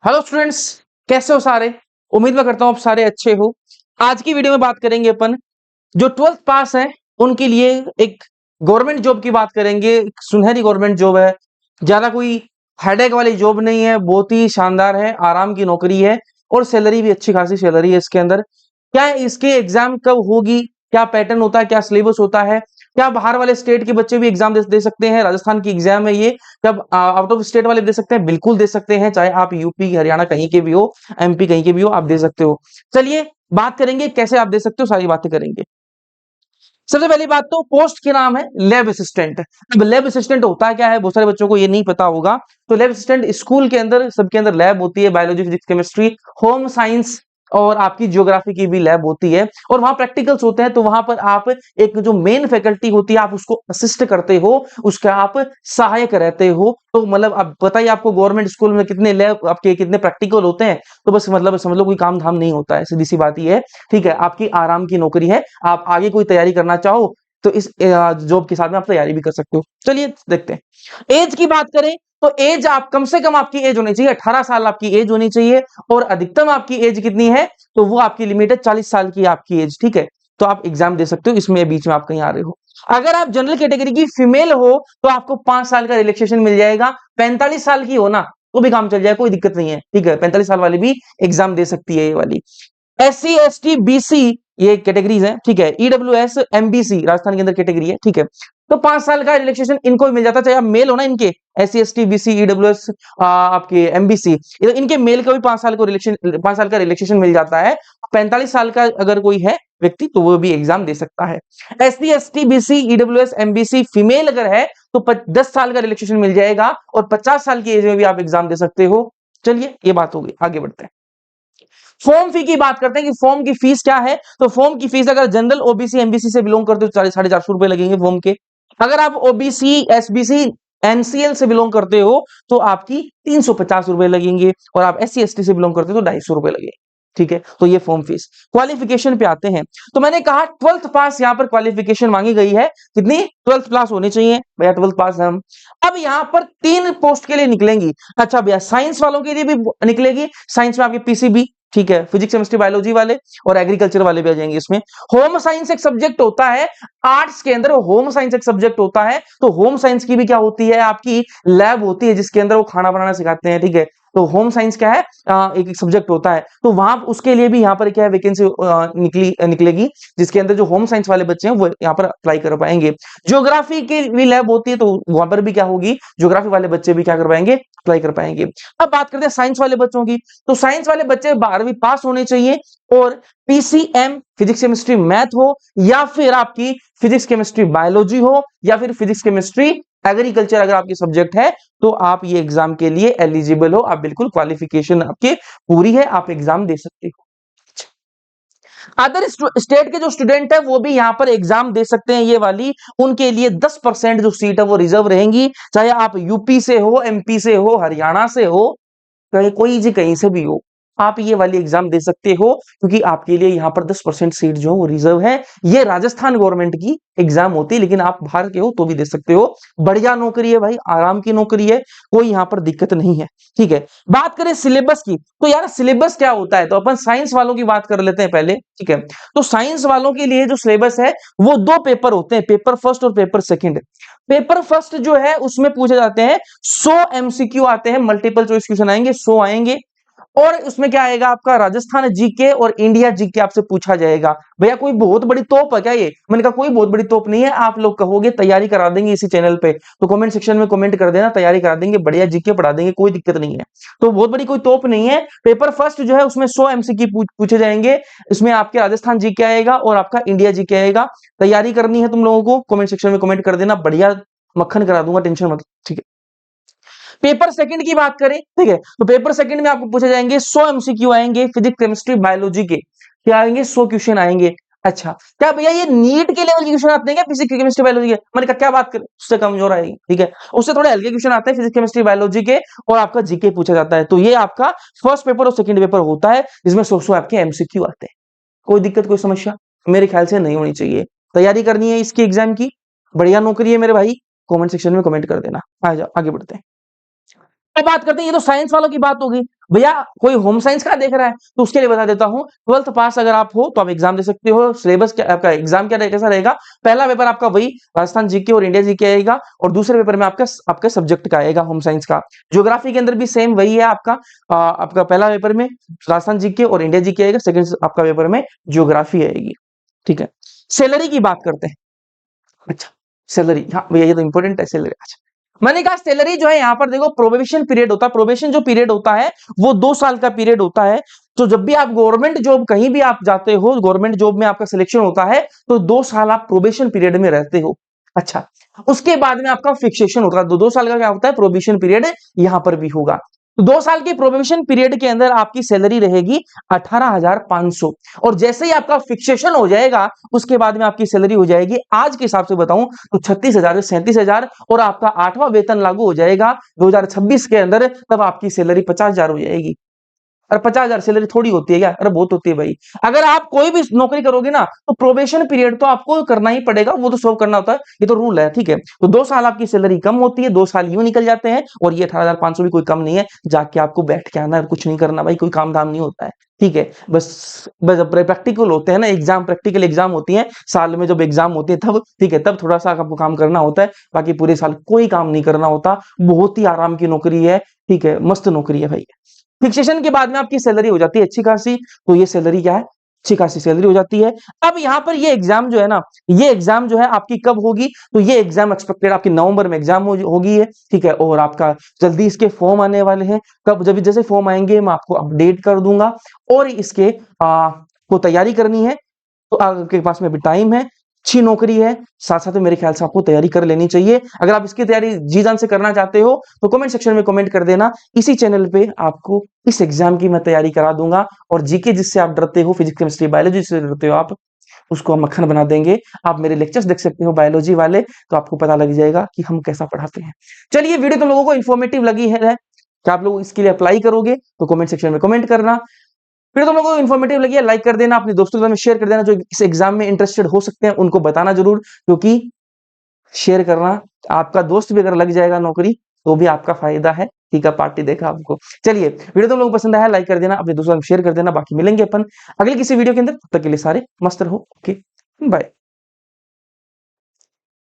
Hello students, कैसे हो सारे। उम्मीद मैं करता हूँ आप सारे अच्छे हो। आज की वीडियो में बात करेंगे अपन जो 12th पास है उनके लिए एक गवर्नमेंट जॉब की बात करेंगे। एक सुनहरी गवर्नमेंट जॉब है, ज्यादा कोई हेडेक वाली जॉब नहीं है, बहुत ही शानदार है, आराम की नौकरी है और सैलरी भी अच्छी खासी सैलरी है इसके अंदर। क्या है, इसके एग्जाम कब होगी, क्या पैटर्न होता है, क्या सिलेबस होता है, क्या बाहर वाले स्टेट के बच्चे भी एग्जाम दे सकते हैं, राजस्थान की एग्जाम है ये, जब आउट ऑफ स्टेट वाले दे सकते हैं, बिल्कुल दे सकते हैं, चाहे आप यूपी हरियाणा कहीं के भी हो, एमपी कहीं के भी हो, आप दे सकते हो। चलिए बात करेंगे कैसे आप दे सकते हो, सारी बातें करेंगे। सबसे पहली बात तो पोस्ट के नाम है लैब असिस्टेंट। अब लैब असिस्टेंट होता क्या है, बहुत सारे बच्चों को ये नहीं पता होगा। तो लैब असिस्टेंट स्कूल के अंदर सबके अंदर लैब होती है, biology physics chemistry home science और आपकी ज्योग्राफी की भी लैब होती है और वहां प्रैक्टिकल्स होते हैं। तो वहां पर आप एक जो मेन फैकल्टी होती है आप उसको असिस्ट करते हो, उसका आप सहायक रहते हो। तो मतलब अब बताइए आपको गवर्नमेंट स्कूल में कितने लैब आपके कितने प्रैक्टिकल होते हैं, तो बस मतलब समझ लो कोई काम धाम नहीं होता है, सीधी सी बात ये है। ठीक है, आपकी आराम की नौकरी है, आप आगे कोई तैयारी करना चाहो तो इस जॉब के साथ में आप तैयारी भी कर सकते हो। चलिए देखते हैं। एज की बात करें तो एज आप कम से कम आपकी एज होनी चाहिए 18 साल आपकी एज होनी चाहिए और अधिकतम आपकी एज कितनी है, तो वो आपकी लिमिट है 40 साल की आपकी एज। ठीक है, तो आप एग्जाम दे सकते हो, इसमें बीच में आप कहीं आ रहे हो। अगर आप जनरल कैटेगरी की फीमेल हो तो आपको 5 साल का रिलैक्सेशन मिल जाएगा। 45 साल की हो ना तो भी काम चल जाएगा, कोई दिक्कत नहीं है। ठीक है, 45 साल वाली भी एग्जाम दे सकती है ये वाली। SC ST BC ये कैटेगरीज हैं। ठीक है, EWS MBC राजस्थान के अंदर कैटेगरी है। ठीक है, तो 5 साल का रिलैक्सेशन इनको भी मिल जाता है, चाहे आप मेल हो ना इनके SC ST BC EWS आपके MBC, इनके मेल का भी 5 साल को रिलैक्सेशन 5 साल का रिलैक्सेशन मिल जाता है। 45 साल का अगर कोई है व्यक्ति तो वो भी एग्जाम दे सकता है। SC ST BC EWS MBC female अगर है तो 10 साल का रिलैक्सेशन मिल जाएगा और 50 साल की एज में भी आप एग्जाम दे सकते हो। चलिए ये बात हो गई, आगे बढ़ते हैं। फॉर्म फी की बात करते हैं कि फॉर्म की फीस क्या है। तो फॉर्म की फीस अगर जनरल OBC MBC से बिलोंग करते हो 450 रुपए लगेंगे फॉर्म के। अगर आप OBC SBC NCL से बिलोंग करते हो तो आपकी 350 रुपए लगेंगे और आप SC ST से बिलोंग करते हो तो 250 रुपए लगेंगे। ठीक है, तो ये फॉर्म फीस। क्वालिफिकेशन पे आते हैं तो मैंने कहा 12th पास यहां पर क्वालिफिकेशन मांगी गई है, कितनी 12th पास होनी चाहिए भैया, 12th पास हम। अब यहां पर 3 पोस्ट के लिए निकलेंगी। अच्छा भैया साइंस वालों के लिए भी निकलेगी, साइंस में आपके PCB, ठीक है, फिजिक्स केमिस्ट्री बायोलॉजी वाले और एग्रीकल्चर वाले भी आ जाएंगे इसमें। होम साइंस एक सब्जेक्ट होता है, आर्ट्स के अंदर होम साइंस एक सब्जेक्ट होता है। तो होम साइंस की भी क्या होती है, आपकी लैब होती है जिसके अंदर वो खाना बनाना सिखाते हैं। ठीक है, तो होम साइंस क्या है, एक एक सब्जेक्ट होता है। तो वहां उसके लिए भी यहाँ पर क्या है वैकेंसी निकलेगी जिसके अंदर जो होम साइंस वाले बच्चे हैं वो यहाँ पर अप्लाई कर पाएंगे। ज्योग्राफी की भी लैब होती है तो वहां पर भी क्या होगी, ज्योग्राफी वाले बच्चे भी क्या कर पाएंगे, अप्लाई कर पाएंगे। अब बात करते हैं साइंस वाले बच्चों की। तो साइंस वाले बच्चे 12वीं पास होने चाहिए और PCM फिजिक्स केमिस्ट्री मैथ हो या फिर आपकी फिजिक्स केमिस्ट्री बायोलॉजी हो या फिर फिजिक्स केमिस्ट्री एग्रीकल्चर अगर आपकी सब्जेक्ट है तो आप ये एग्जाम के लिए एलिजिबल हो, आप बिल्कुल क्वालिफिकेशन आपके पूरी है, आप एग्जाम दे सकते हो। अदर स्टेट के जो स्टूडेंट है वो भी यहां पर एग्जाम दे सकते हैं ये वाली, उनके लिए 10% जो सीट है वो रिजर्व रहेंगी, चाहे आप यूपी से हो, MP से हो, हरियाणा से हो, कहीं कोई जी कहीं से भी हो, आप ये वाली एग्जाम दे सकते हो क्योंकि आपके लिए यहाँ पर 10% सीट जो है वो रिजर्व है। ये राजस्थान गवर्नमेंट की एग्जाम होती है लेकिन आप बाहर के हो तो भी दे सकते हो। बढ़िया नौकरी है भाई, आराम की नौकरी है, कोई यहाँ पर दिक्कत नहीं है। ठीक है, बात करें सिलेबस की तो यार सिलेबस क्या होता है, तो अपन साइंस वालों की बात कर लेते हैं पहले। ठीक है, तो साइंस वालों के लिए जो सिलेबस है वो 2 पेपर होते हैं, पेपर फर्स्ट और पेपर सेकंड। पेपर फर्स्ट जो है उसमें पूछे जाते हैं 100 MCQ आते हैं, मल्टीपल चॉइस क्वेश्चन आएंगे 100 आएंगे और उसमें क्या आएगा आपका राजस्थान जीके और इंडिया जीके आपसे पूछा जाएगा। भैया कोई बहुत बड़ी तोप है क्या ये, मैंने कहा कोई बहुत बड़ी तोप नहीं है, आप लोग कहोगे तैयारी करा देंगे इसी चैनल पे तो कमेंट सेक्शन में कमेंट कर देना, तैयारी करा देंगे, बढ़िया जीके पढ़ा देंगे, कोई दिक्कत नहीं है। तो बहुत बड़ी कोई तोप नहीं है। पेपर फर्स्ट जो है उसमें 100 MCQ पूछे जाएंगे, इसमें आपके राजस्थान जीके आएगा और आपका इंडिया जीके आएगा। तैयारी करनी है तुम लोगों को, कमेंट सेक्शन में कमेंट कर देना, बढ़िया मक्खन करा दूंगा, टेंशन मत। ठीक है, पेपर सेकंड की बात करें, ठीक है, तो पेपर सेकंड में आपको पूछे जाएंगे 100 MCQ आएंगे फिजिक्स केमिस्ट्री बायोलॉजी के, क्या आएंगे 100 क्वेश्चन आएंगे। अच्छा क्या भैया ये नीट के लेवल के क्वेश्चन आते हैं क्या फिजिक्स केमिस्ट्री बायोलॉजी के, मैंने कहा क्या बात करें, उससे कमजोर आएगी। ठीक है, उससे थोड़े हल्के क्वेश्चन आते हैं फिजिक्स केमिस्ट्री बायोलॉजी के और आपका जीके पूछा जाता है। तो ये आपका फर्स्ट पेपर और सेकंड पेपर होता है जिसमें 100 आपके MCQ आते हैं। कोई दिक्कत कोई समस्या मेरे ख्याल से नहीं होनी चाहिए। तैयारी करनी है इसकी एग्जाम की, बढ़िया नौकरी है मेरे भाई, कमेंट सेक्शन में कमेंट कर देना। आ जाओ आगे बढ़ते हैं। अब बात करते हैं, ये तो साइंस वालों की बात होगी। भैया कोई होम साइंस का देख रहा है तो उसके लिए बता देता हूँ, 12th पास अगर आप हो तो आप एग्जाम दे सकते हो। सिलेबस क्या आपका एग्जाम क्या कैसा रहेगा, पहला पेपर आपका वही राजस्थान जीके और इंडिया जीके आएगा, और दूसरे पेपर में आपका आपका सब्जेक्ट का आएगा होम साइंस का। ज्योग्राफी के अंदर भी सेम वही है आपका, आपका पहला पेपर में राजस्थान जीके और इंडिया जीके आएगा, सेकंड आपका पेपर में ज्योग्राफी आएगी। ठीक है, सैलरी की बात करते हैं। अच्छा, सैलरी, हाँ भैया ये तो इंपॉर्टेंट है सैलरी। अच्छा, मैंने कहा सैलरी जो है यहाँ पर देखो, प्रोबेशन पीरियड होता है, प्रोबेशन जो पीरियड होता है वो 2 साल का पीरियड होता है। तो जब भी आप गवर्नमेंट जॉब कहीं भी आप जाते हो, गवर्नमेंट जॉब में आपका सिलेक्शन होता है तो 2 साल आप प्रोबेशन पीरियड में रहते हो। अच्छा, उसके बाद में आपका फिक्सेशन होता है, 2 साल का क्या होता है प्रोबेशन पीरियड, यहां पर भी होगा। तो 2 साल के प्रोबेशन पीरियड के अंदर आपकी सैलरी रहेगी 18,500, और जैसे ही आपका फिक्सेशन हो जाएगा उसके बाद में आपकी सैलरी हो जाएगी, आज के हिसाब से बताऊं तो 36,000 से 37,000, और आपका 8वां वेतन लागू हो जाएगा 2026 के अंदर, तब आपकी सैलरी 50,000 हो जाएगी। और 50,000 सैलरी थोड़ी होती है क्या, अरे बहुत होती है भाई। अगर आप कोई भी नौकरी करोगे ना तो प्रोबेशन पीरियड तो आपको करना ही पड़ेगा, वो तो सर्व करना होता है, ये तो रूल है। ठीक है, तो 2 साल आपकी सैलरी कम होती है, 2 साल यूं निकल जाते हैं, और ये 18,500 भी कोई कम नहीं है, जाके आपको बैठ के आना है, कुछ नहीं करना भाई, कोई काम धाम नहीं होता है। ठीक है, बस प्रैक्टिकल होते हैं ना एग्जाम, प्रैक्टिकल एग्जाम होती है साल में, जब एग्जाम होते हैं तब, ठीक है, तब थोड़ा सा आपको काम करना होता है, बाकी पूरे साल कोई काम नहीं करना होता। बहुत ही आराम की नौकरी है, ठीक है, मस्त नौकरी है भाई। फिक्सेशन के बाद में आपकी सैलरी हो जाती है अच्छी खासी, तो ये सैलरी क्या है, अच्छी खासी सैलरी हो जाती है। अब यहाँ पर ये एग्जाम जो है ना, ये एग्जाम जो है आपकी कब होगी, तो ये एग्जाम एक्सपेक्टेड आपकी नवंबर में एग्जाम होगी है। ठीक है, और आपका जल्दी इसके फॉर्म आने वाले हैं, कब जब जैसे फॉर्म आएंगे मैं आपको अपडेट कर दूंगा। और इसके को तैयारी करनी है तो आपके पास में भी टाइम है, अच्छी नौकरी है, साथ साथ में मेरे ख्याल से आपको तैयारी कर लेनी चाहिए। अगर आप इसकी तैयारी जी जान से करना चाहते हो तो कमेंट सेक्शन में कमेंट कर देना, इसी चैनल पे आपको इस एग्जाम की मैं तैयारी करा दूंगा। और जीके जिससे आप डरते हो, फिजिक्स केमिस्ट्री बायोलॉजी से डरते हो आप, उसको हम मक्खन बना देंगे। आप मेरे लेक्चर्स देख सकते हो बायोलॉजी वाले, तो आपको पता लग जाएगा कि हम कैसा पढ़ाते हैं। चलिए, वीडियो तुम लोगों को इन्फॉर्मेटिव लगी है क्या आप लोग इसके लिए अप्लाई करोगे तो कमेंट सेक्शन में कमेंट करना। फिर तुम लोगों को इन्फॉर्मेटिव लगी है लाइक कर देना, अपने दोस्तों के साथ शेयर कर देना, जो इस एग्जाम में इंटरेस्टेड हो सकते हैं उनको बताना जरूर, क्योंकि शेयर करना, आपका दोस्त भी अगर लग जाएगा नौकरी तो भी आपका फायदा है। ठीक है, पार्टी देखा आपको। चलिए, वीडियो तुम लोगों को पसंद आया लाइक कर देना, अपने दोस्तों को शेयर कर देना, बाकी मिलेंगे अपन अगले किसी वीडियो के अंदर, तब तक के लिए सारे मस्त रहो। Okay, bye.